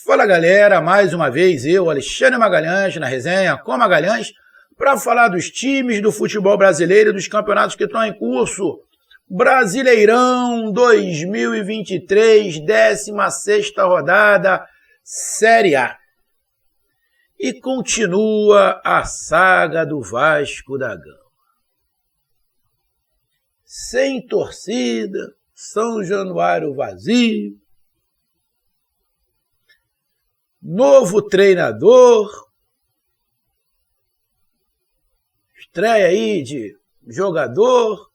Fala galera, mais uma vez eu, Alexandre Magalhães, na resenha com Magalhães, para falar dos times do futebol brasileiro e dos campeonatos que estão em curso. Brasileirão 2023, 16ª rodada, Série A. E continua a saga do Vasco da Gama. Sem torcida, São Januário vazio, novo treinador, estreia aí de jogador,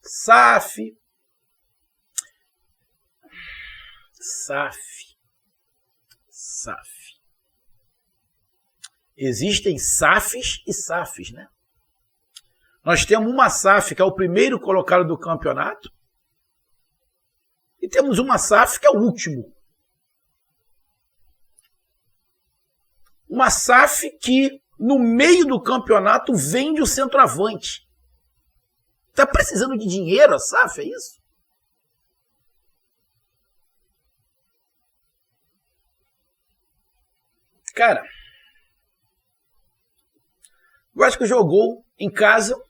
SAF. Existem SAFs e SAFs, né? Nós temos uma SAF, que é o primeiro colocado do campeonato, e temos uma SAF, que é o último. Uma SAF que, no meio do campeonato, vende o centroavante. Está precisando de dinheiro a SAF, é isso? Cara, eu acho que jogou em casa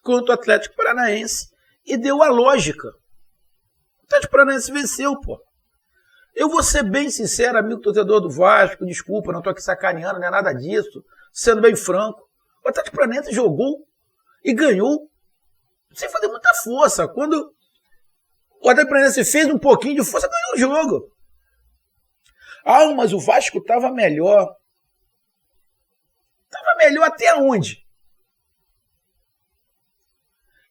contra o Atlético Paranaense e deu a lógica. O Atlético Paranaense venceu, pô. Eu vou ser bem sincero, amigo torcedor do Vasco, desculpa, não tô aqui sacaneando, não é nada disso, sendo bem franco. O Atlético Paranaense jogou e ganhou sem fazer muita força. Quando o Atlético Paranaense fez um pouquinho de força, ganhou o jogo. Ah, mas o Vasco estava melhor. Estava melhor até onde?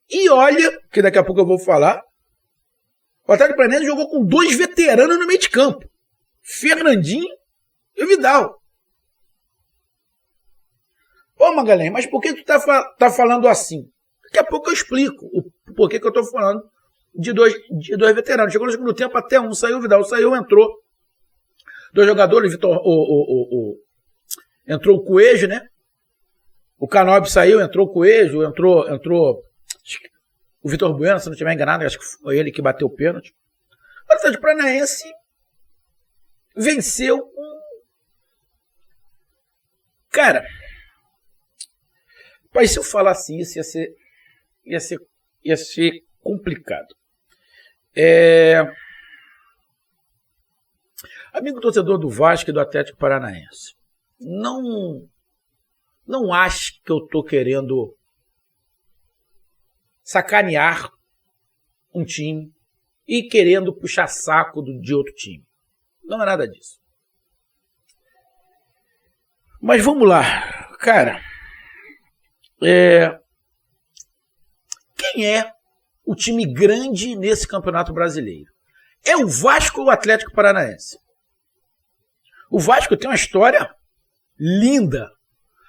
E olha, que daqui a pouco eu vou falar, o Atlético Paranaense jogou com dois veteranos no meio de campo. Fernandinho e o Vidal. Pô, Magalhães, mas por que tu tá falando assim? Daqui a pouco eu explico o porquê que eu tô falando de dois veteranos. Chegou no segundo tempo, até um saiu, o Vidal saiu, entrou. Dois jogadores, entrou o Coelho, né? O Canóbio saiu, entrou o Coelho, entrou o Vitor Bueno, se não estiver enganado, acho que foi ele que bateu o pênalti. O Atlético Paranaense venceu Cara, mas se eu falasse isso, ia ser complicado. Amigo torcedor do Vasco e do Atlético Paranaense, não acho que eu estou querendo sacanear um time e querendo puxar saco de outro time. Não é nada disso. Mas vamos lá, cara. Quem é o time grande nesse Campeonato Brasileiro? É o Vasco ou o Atlético Paranaense? O Vasco tem uma história linda.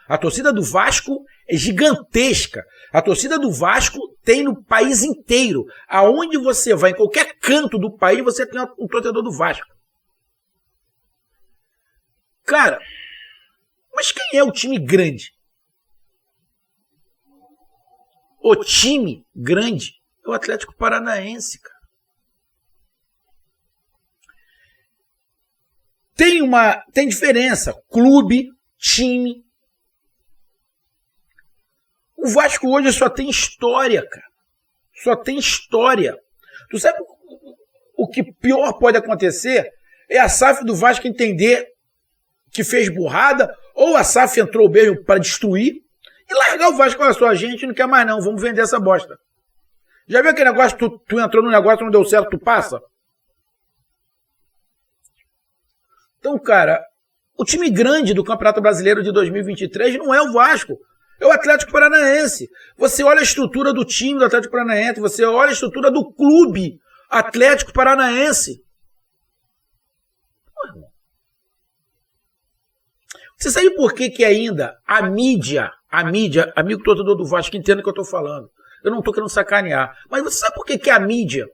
A torcida do Vasco é gigantesca. A torcida do Vasco tem no país inteiro. Aonde você vai, em qualquer canto do país, você tem um torcedor do Vasco. Cara, mas quem é o time grande? O time grande é o Atlético Paranaense, cara. Tem diferença. Clube, time. O Vasco hoje só tem história, cara. Só tem história. Tu sabe o que pior pode acontecer? É a SAF do Vasco entender que fez burrada, ou a SAF entrou mesmo para destruir, e largar o Vasco. Olha só, a gente não quer mais não, vamos vender essa bosta. Já viu aquele negócio, tu entrou no negócio, não deu certo, tu passa? Então, cara, o time grande do Campeonato Brasileiro de 2023 não é o Vasco, é o Atlético Paranaense. Você olha a estrutura do time do Atlético Paranaense, você olha a estrutura do clube Atlético Paranaense. Você sabe por que ainda a mídia, amigo torcedor do Vasco, entenda o que eu estou falando. Eu não estou querendo sacanear. Mas você sabe por que a mídia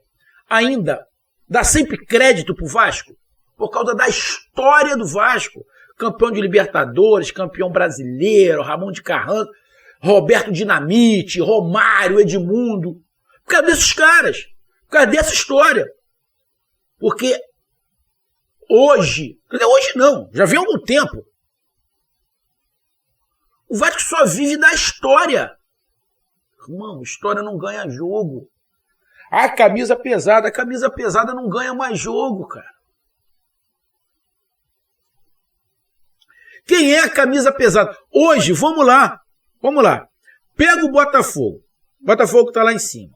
ainda dá sempre crédito pro Vasco? Por causa da história do Vasco. Campeão de Libertadores, campeão brasileiro, Ramon de Carranco, Roberto Dinamite, Romário, Edmundo. Por causa desses caras. Por causa dessa história. Porque hoje, quer dizer, hoje não, já vem há algum tempo. O Vasco só vive da história. Irmão, história não ganha jogo. A camisa pesada não ganha mais jogo, cara. Quem é a camisa pesada? Hoje, vamos lá. Pega o Botafogo. Botafogo está lá em cima.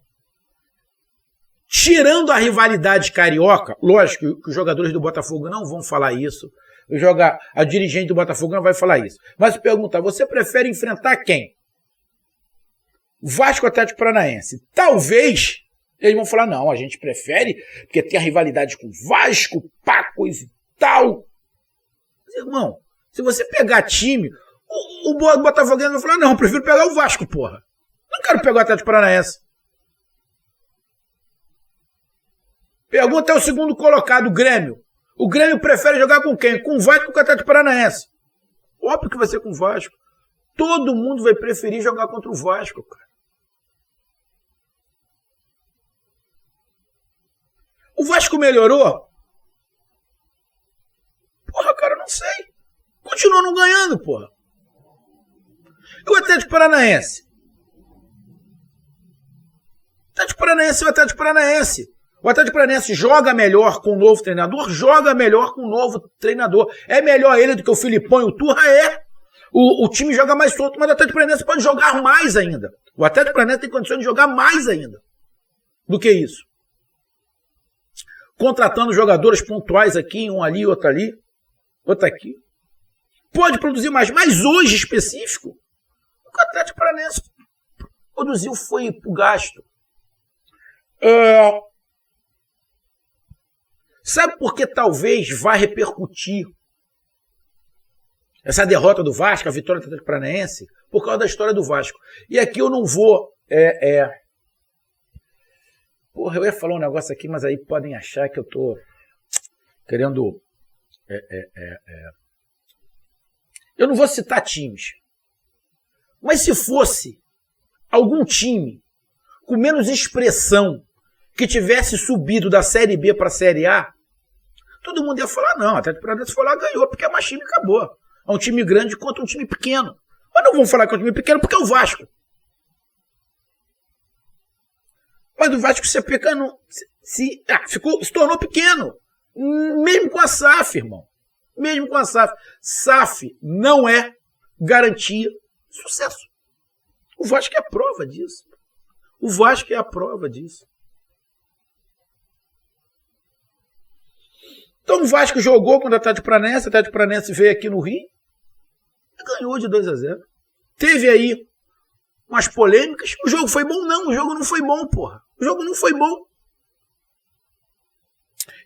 Tirando a rivalidade carioca, lógico que os jogadores do Botafogo não vão falar isso. A dirigente do Botafogo não vai falar isso. Mas perguntar, você prefere enfrentar quem? Vasco ou Atlético Paranaense? Talvez eles vão falar, não, a gente prefere, porque tem a rivalidade com o Vasco, pá, coisa e tal. Mas, irmão, se você pegar time, o Botafoguense vai falar, não, eu prefiro pegar o Vasco, porra. Não quero pegar o Atlético Paranaense. Pergunta ao segundo colocado, o Grêmio. O Grêmio prefere jogar com quem? Com o Vasco ou com o Atlético Paranaense? Óbvio que vai ser com o Vasco. Todo mundo vai preferir jogar contra o Vasco, cara. O Vasco melhorou? Porra, cara, não sei. Continua não ganhando, porra. E o Atlético Paranaense? O Atlético Paranaense. O Atlético Paranaense joga melhor com o novo treinador? Joga melhor com o novo treinador. É melhor ele do que o Filipão e o Turra? É. O time joga mais solto, mas o Atlético Paranaense pode jogar mais ainda. O Atlético Paranaense tem condições de jogar mais ainda do que isso. Contratando jogadores pontuais aqui, um ali, outro ali, outro aqui. Pode produzir mais, mas hoje específico, o que o Atlético Paranaense produziu foi pro gasto. Sabe por que talvez vá repercutir essa derrota do Vasco, a vitória do Atlético Paranaense? Por causa da história do Vasco. E aqui eu não vou... Porra, eu ia falar um negócio aqui, mas aí podem achar que eu tô querendo... Eu não vou citar times. Mas se fosse algum time com menos expressão que tivesse subido da Série B para a Série A, todo mundo ia falar, não, até o Atlético foi lá e ganhou, porque é mais time e acabou. É um time grande contra um time pequeno. Mas não vão falar que é um time pequeno porque é o Vasco. Mas o Vasco se pequeno, se tornou pequeno. Mesmo com a SAF, irmão. Mesmo com a SAF. SAF não é garantia de sucesso. O Vasco é a prova disso. O Vasco é a prova disso. Então o Vasco jogou contra o Atlético Paranaense veio aqui no Rio e ganhou de 2-0. Teve aí umas polêmicas. O jogo foi bom? Não, o jogo não foi bom, porra. O jogo não foi bom.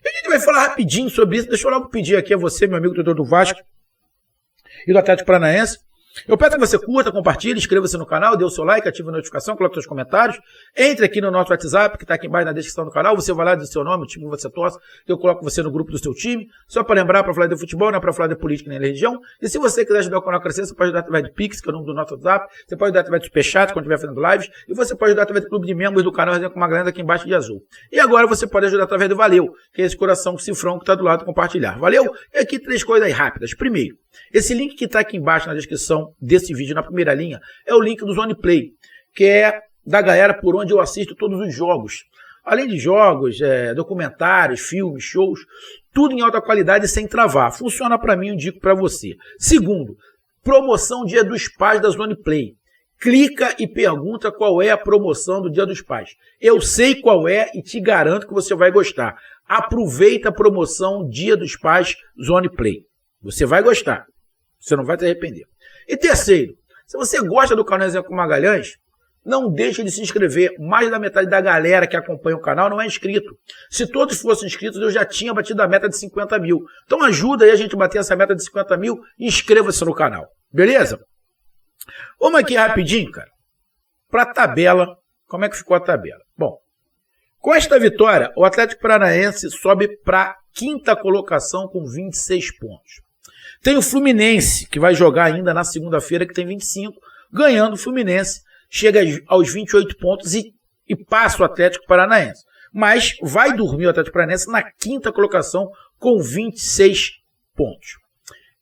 E a gente vai falar rapidinho sobre isso. Deixa eu logo pedir aqui a você, meu amigo torcedor do Vasco e do Atlético Paranaense. Eu peço que você curta, compartilhe, inscreva-se no canal, dê o seu like, ative a notificação, coloque seus comentários. Entre aqui no nosso WhatsApp, que está aqui embaixo na descrição do canal. Você vai lá, diz o seu nome, o time que você torce, eu coloco você no grupo do seu time. Só para lembrar, para falar de futebol, não é para falar de política nem de religião. E se você quiser ajudar o canal a crescer, você pode ajudar através do Pix, que é o nome do nosso WhatsApp. Você pode ajudar através do Superchat, quando estiver fazendo lives. E você pode ajudar através do clube de membros do canal, com uma grana aqui embaixo de azul. E agora você pode ajudar através do Valeu, que é esse coração cifrão que está do lado do compartilhar. Valeu? E aqui 3 coisas aí rápidas. Primeiro, esse link que está aqui embaixo na descrição desse vídeo, na primeira linha, é o link do Zone Play, que é da galera por onde eu assisto todos os jogos. Além de jogos, documentários, filmes, shows, tudo em alta qualidade e sem travar. Funciona para mim, eu indico para você. Segundo, promoção Dia dos Pais da Zone Play. Clica e pergunta qual é a promoção do Dia dos Pais. Eu sei qual é e te garanto que você vai gostar. Aproveita a promoção Dia dos Pais Zone Play. Você vai gostar. Você não vai se arrepender. E terceiro, se você gosta do canal Zé Magalhães, não deixe de se inscrever. Mais da metade da galera que acompanha o canal não é inscrito. Se todos fossem inscritos, eu já tinha batido a meta de 50 mil. Então ajuda aí a gente a bater essa meta de 50 mil e inscreva-se no canal. Beleza? Vamos aqui rapidinho, cara, para a tabela. Como é que ficou a tabela? Bom, com esta vitória, o Atlético Paranaense sobe para a 5ª colocação com 26 pontos. Tem o Fluminense, que vai jogar ainda na segunda-feira, que tem 25. Ganhando o Fluminense, chega aos 28 pontos e passa o Atlético Paranaense. Mas vai dormir o Atlético Paranaense na 5ª colocação com 26 pontos.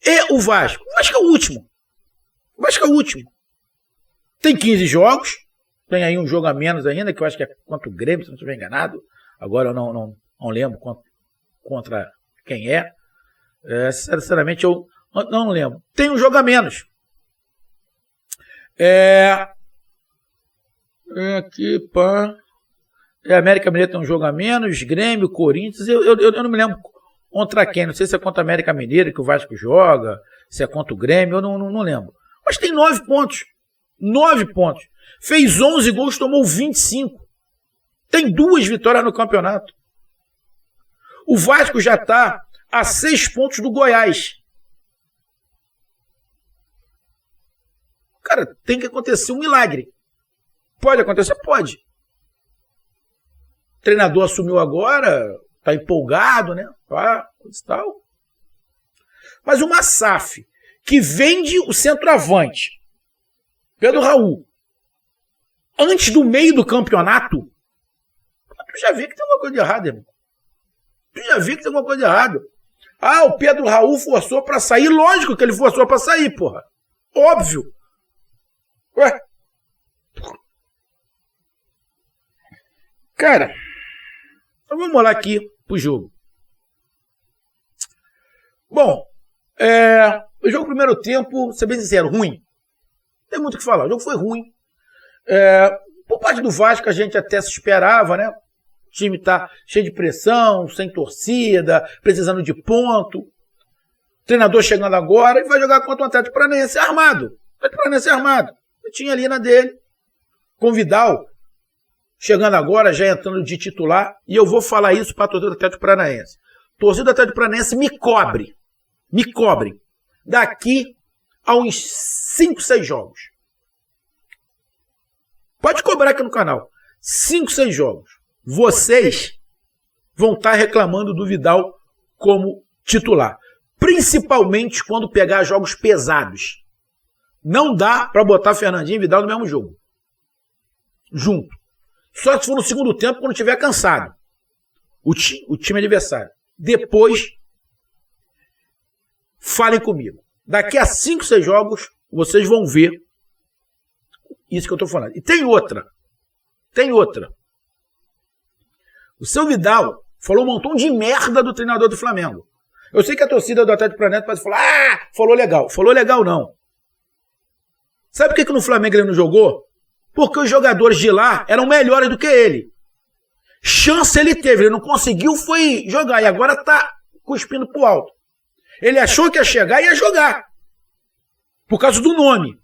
E o Vasco? O Vasco é o último. O Vasco é o último. Tem 15 jogos. Tem aí um jogo a menos ainda, que eu acho que é contra o Grêmio, se não estiver enganado. Agora eu não lembro contra quem é. Sinceramente, eu não lembro. Tem um jogo a menos. Aqui, pá. América Mineiro tem um jogo a menos, Grêmio, Corinthians, eu não me lembro contra quem, não sei se é contra a América Mineiro que o Vasco joga, se é contra o Grêmio, eu não lembro. Mas tem 9 pontos. 9 pontos. Fez 11 gols, tomou 25. Tem 2 vitórias no campeonato. O Vasco já está a 6 pontos do Goiás. Cara, tem que acontecer um milagre. Pode acontecer? Pode. O treinador assumiu agora, tá empolgado, né? Tal. Mas uma SAF que vende o centroavante, Pedro Raul, antes do meio do campeonato, tu já vê que tem alguma coisa de errado, irmão. Tu já vê que tem alguma coisa de errado. O Pedro Raul forçou pra sair. Lógico que ele forçou pra sair, porra. Óbvio. Ué. Cara, então vamos lá aqui pro jogo. Bom, o jogo primeiro tempo, ser bem sincero, ruim. Não tem muito o que falar, o jogo foi ruim. Por parte do Vasco a gente até se esperava, né? O time tá cheio de pressão, sem torcida, precisando de ponto. O treinador chegando agora e vai jogar contra o Atlético Paranaense armado. O Atlético Paranaense armado. Eu tinha ali na dele. Com Vidal chegando agora, já entrando de titular, e eu vou falar isso para a torcida do Atlético Paranaense. Torcida do Atlético Paranaense, me cobre, daqui a uns 5, 6 jogos. Pode cobrar aqui no canal. 5, 6 jogos. Vocês vão estar reclamando do Vidal como titular. Principalmente quando pegar jogos pesados. Não dá para botar Fernandinho e Vidal no mesmo jogo. Junto. Só se for no segundo tempo, quando estiver cansado. O time adversário. Depois, falem comigo. Daqui a 5, 6 jogos, vocês vão ver isso que eu estou falando. E tem outra. O seu Vidal falou um montão de merda do treinador do Flamengo. Eu sei que a torcida do Atlético Paranaense pode falar, falou legal. Falou legal não. Sabe por que no Flamengo ele não jogou? Porque os jogadores de lá eram melhores do que ele. Chance ele teve, ele não conseguiu, foi jogar. E agora tá cuspindo pro alto. Ele achou que ia chegar e ia jogar. Por causa do nome.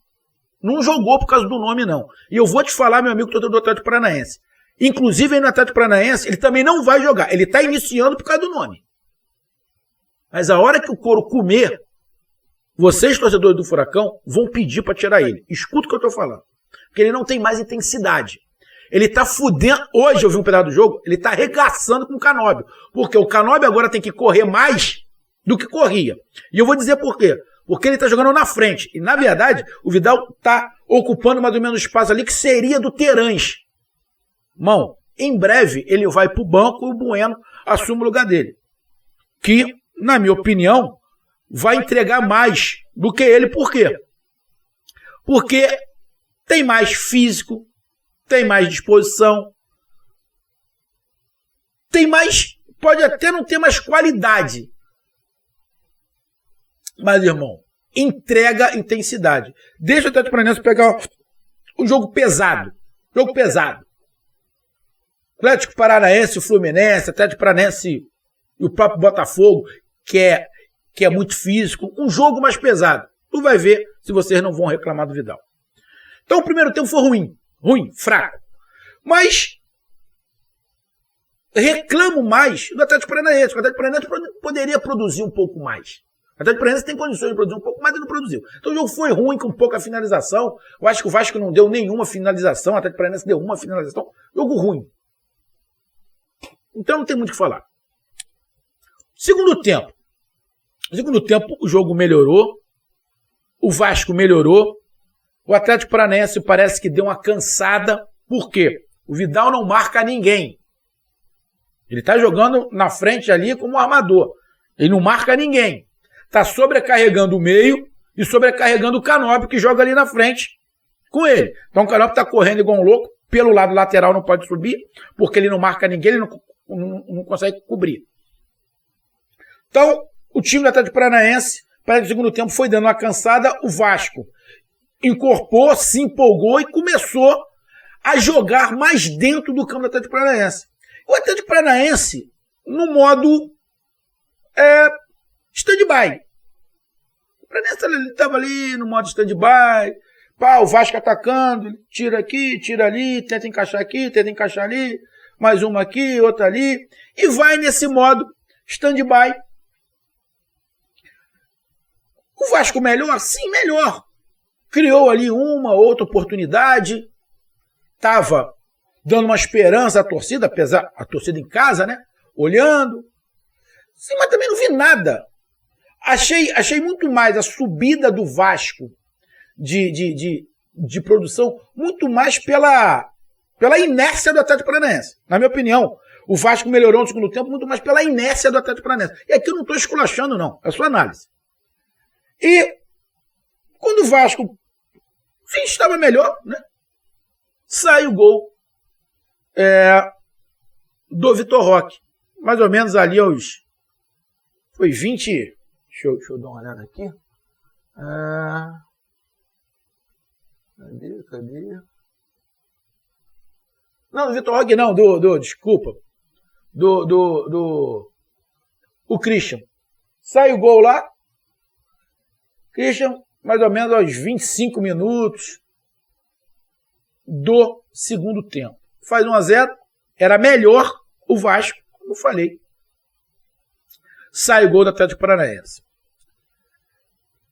Não jogou por causa do nome, não. E eu vou te falar, meu amigo, torcedor do Atlético Paranaense. Inclusive aí no Atlético Paranaense, ele também não vai jogar. Ele tá iniciando por causa do nome. Mas a hora que o couro comer, vocês, torcedores do Furacão, vão pedir para tirar ele. Escuta o que eu tô falando. Porque ele não tem mais intensidade. Ele tá fudendo. Hoje eu vi um pedaço do jogo, ele tá arregaçando com o Canóbio. Porque o Canóbio agora tem que correr mais do que corria. E eu vou dizer por quê. Porque ele tá jogando na frente. E na verdade, o Vidal tá ocupando mais ou menos o espaço ali que seria do Terãs. Irmão, em breve ele vai pro banco e o Bueno assume o lugar dele. Que, na minha opinião, vai entregar mais do que ele. Por quê? Porque tem mais físico, tem mais disposição, tem mais, pode até não ter mais qualidade. Mas, irmão, entrega intensidade. Deixa o Atlético Paranaense pegar um jogo pesado. Jogo pesado. Atlético Paranaense, o Fluminense, Atlético Paranaense e o próprio Botafogo, que é muito físico. Um jogo mais pesado. Tu vai ver se vocês não vão reclamar do Vidal. Então o primeiro tempo foi ruim, fraco. Mas reclamo mais do Atlético Paranaense. O Atlético Paranaense poderia produzir um pouco mais. O Atlético Paranaense tem condições de produzir um pouco mais, ele não produziu. Então o jogo foi ruim, com pouca finalização. Eu acho que o Vasco não deu nenhuma finalização, o Atlético Paranaense deu uma finalização. Jogo ruim. Então não tem muito o que falar. Segundo tempo o jogo melhorou. O Vasco melhorou. O Atlético Paranaense parece que deu uma cansada. Por quê? O Vidal não marca ninguém. Ele está jogando na frente ali como armador. Ele não marca ninguém. Está sobrecarregando o meio e sobrecarregando o Canóbio, que joga ali na frente com ele. Então o Canóbio está correndo igual um louco. Pelo lado lateral não pode subir, porque ele não marca ninguém, ele não consegue cobrir. Então, o time do Atlético Paranaense, para o segundo tempo, foi dando uma cansada. O Vasco incorporou, se empolgou e começou a jogar mais dentro do campo do Atlético Paranaense. O Atlético Paranaense, no modo stand-by. O Paranaense estava ali no modo stand-by. O Vasco atacando, tira aqui, tira ali, tenta encaixar aqui, tenta encaixar ali, mais uma aqui, outra ali, e vai nesse modo stand-by. O Vasco melhor? Sim, melhor. Criou ali uma, outra oportunidade, estava dando uma esperança à torcida, apesar a torcida em casa, né? Olhando. Sim, mas também não vi nada. Achei muito mais a subida do Vasco de produção, muito mais pela inércia do Atlético Paranaense. Na minha opinião, o Vasco melhorou no segundo tempo muito mais pela inércia do Atlético Paranaense. E aqui eu não estou esculachando, não. É só análise. E quando o Vasco sim, estava melhor, né? Sai o gol do Vitor Roque. Mais ou menos ali aos... Foi 20... Deixa eu dar uma olhada aqui. Cadê? Não, do Vitor Roque não, desculpa. O Christian. Sai o gol lá. Christian, mais ou menos aos 25 minutos do segundo tempo. Faz 1-0. Era melhor o Vasco, como eu falei. Sai o gol do Atlético Paranaense.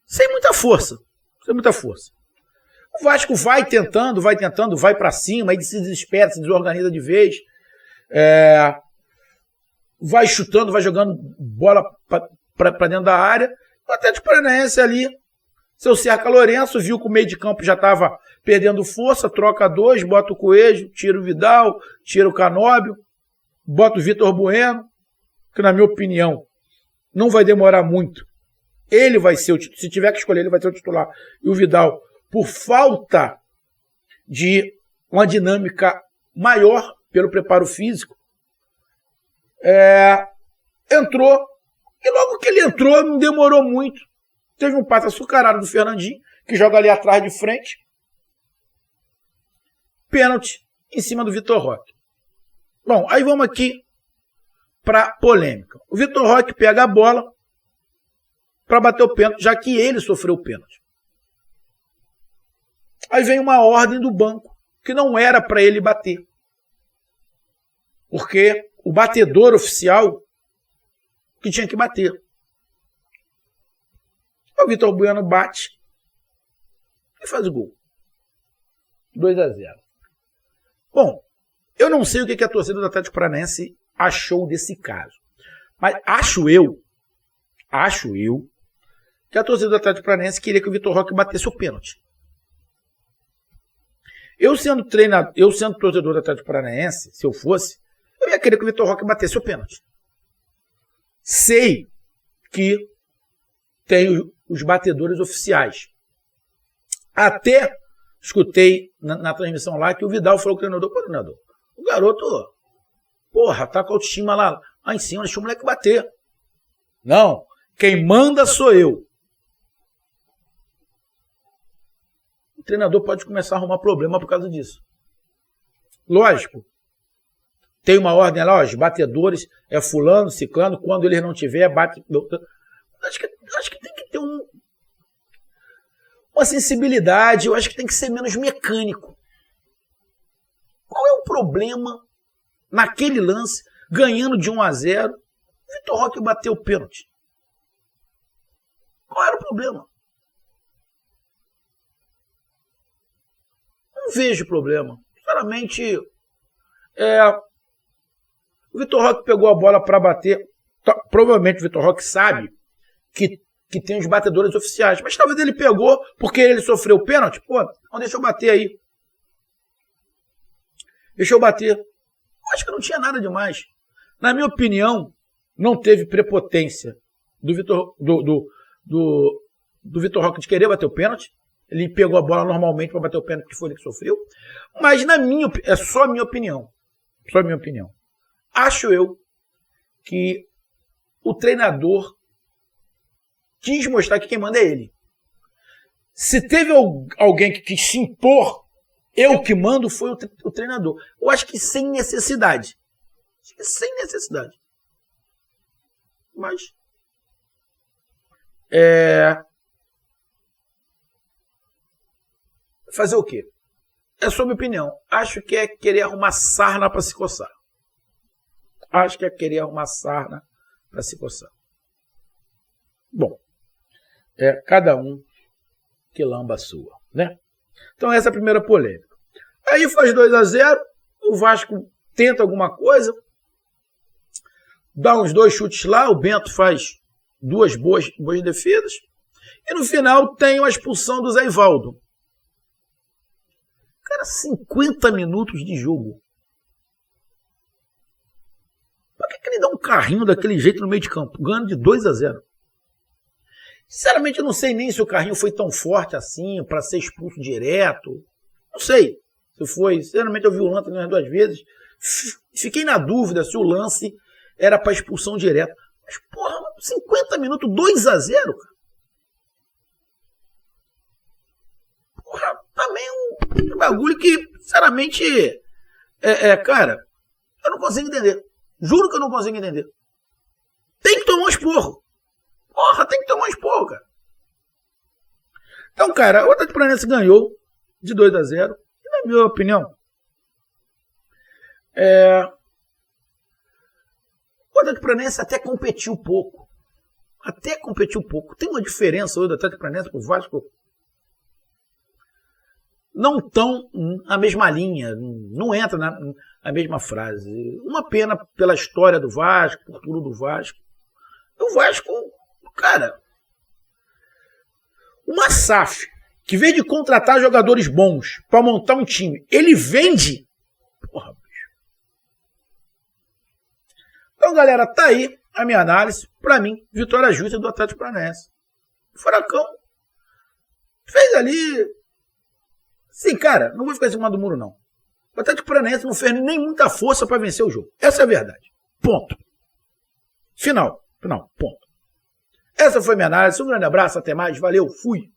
Sem muita força. O Vasco vai tentando, vai para cima, aí se desespera, se desorganiza de vez. Vai chutando, vai jogando bola para dentro da área. O Atlético Paranaense ali, seu Cerca Lourenço, viu que o meio de campo já estava perdendo força, troca 2, bota o Coelho, tira o Vidal, tira o Canóbio, bota o Vitor Bueno, que na minha opinião não vai demorar muito. Ele vai ser, se tiver que escolher, ele vai ser o titular. E o Vidal, por falta de uma dinâmica maior pelo preparo físico, entrou. E logo que ele entrou, não demorou muito. Teve um passe açucarado do Fernandinho, que joga ali atrás de frente. Pênalti em cima do Vitor Roque. Bom, aí vamos aqui para polêmica. O Vitor Roque pega a bola para bater o pênalti, já que ele sofreu o pênalti. Aí vem uma ordem do banco, que não era para ele bater. Porque o batedor oficial que tinha que bater. O Vitor Bueno bate e faz o gol. 2-0. Bom, eu não sei o que a torcida do Atlético Paranaense achou desse caso. Mas acho eu que a torcida do Atlético Paranaense queria que o Vitor Roque batesse o pênalti. Eu sendo torcedor do Atlético Paranaense, se eu fosse, eu ia querer que o Vitor Roque batesse o pênalti. Sei que tem os batedores oficiais. Até escutei na transmissão lá que o Vidal falou com o treinador, o garoto, tá com a autoestima lá em cima, deixa o moleque bater. Não, quem manda sou eu. O treinador pode começar a arrumar problema por causa disso. Lógico. Tem uma ordem lá, os batedores é fulano, ciclano, quando eles não tiver, bate... Acho que tem que ter uma sensibilidade, eu acho que tem que ser menos mecânico. Qual é o problema naquele lance, ganhando de 1-0, o Vitor Roque bateu o pênalti? Qual era o problema? Não vejo problema. Sinceramente, o Vitor Roque pegou a bola para bater. Provavelmente o Vitor Roque sabe que tem os batedores oficiais. Mas talvez ele pegou porque ele sofreu o pênalti. Então deixa eu bater aí. Deixa eu bater. Eu acho que não tinha nada demais. Na minha opinião, não teve prepotência do Vitor Roque de querer bater o pênalti. Ele pegou a bola normalmente para bater o pênalti, que foi ele que sofreu. Mas é só a minha opinião. Só a minha opinião. Acho eu que o treinador quis mostrar que quem manda é ele. Se teve alguém que quis se impor, eu que mando, foi o treinador. Eu acho que sem necessidade. Acho que sem necessidade. Mas fazer o quê? É só minha opinião. Acho que é querer arrumar sarna para se coçar. Acho que é querer arrumar sarna para se coçar. Bom, cada um que lamba a sua, né? Então essa é a primeira polêmica. Aí faz 2-0, o Vasco tenta alguma coisa, dá uns 2 chutes lá, o Bento faz 2 boas defesas, e no final tem a expulsão do Zé Ivaldo. Cara, 50 minutos de jogo. Por que ele dá um carrinho daquele jeito no meio de campo, ganhando de 2-0? Sinceramente, eu não sei nem se o carrinho foi tão forte assim, para ser expulso direto. Não sei se foi. Sinceramente, eu vi o lance umas 2 vezes. Fiquei na dúvida se o lance era para expulsão direta. Mas, porra, 50 minutos, 2-0, cara. Porra, também um bagulho que, sinceramente, cara, eu não consigo entender. Juro que eu não consigo entender. Tem que tomar um esporro. Porra, tem que tomar um esporro, cara. Então, cara, o Atlético Paranaense ganhou de 2-0. E, na minha opinião, o Atlético Paranaense até competiu pouco. Tem uma diferença hoje do Atlético Paranaense pro Vasco. Não tão a mesma linha, não entra na mesma frase. Uma pena pela história do Vasco, por tudo do Vasco. O Vasco, cara, uma SAF, que vem de contratar jogadores bons para montar um time, ele vende. Porra, bicho. Então, galera, tá aí a minha análise. Para mim, vitória justa do Atlético Paranaense. O Furacão fez ali. Sim, cara, não vou ficar em cima do muro, não. O Atlético Paranaense não fez nem muita força para vencer o jogo. Essa é a verdade. Ponto. Final. Ponto. Essa foi minha análise. Um grande abraço, até mais. Valeu, fui.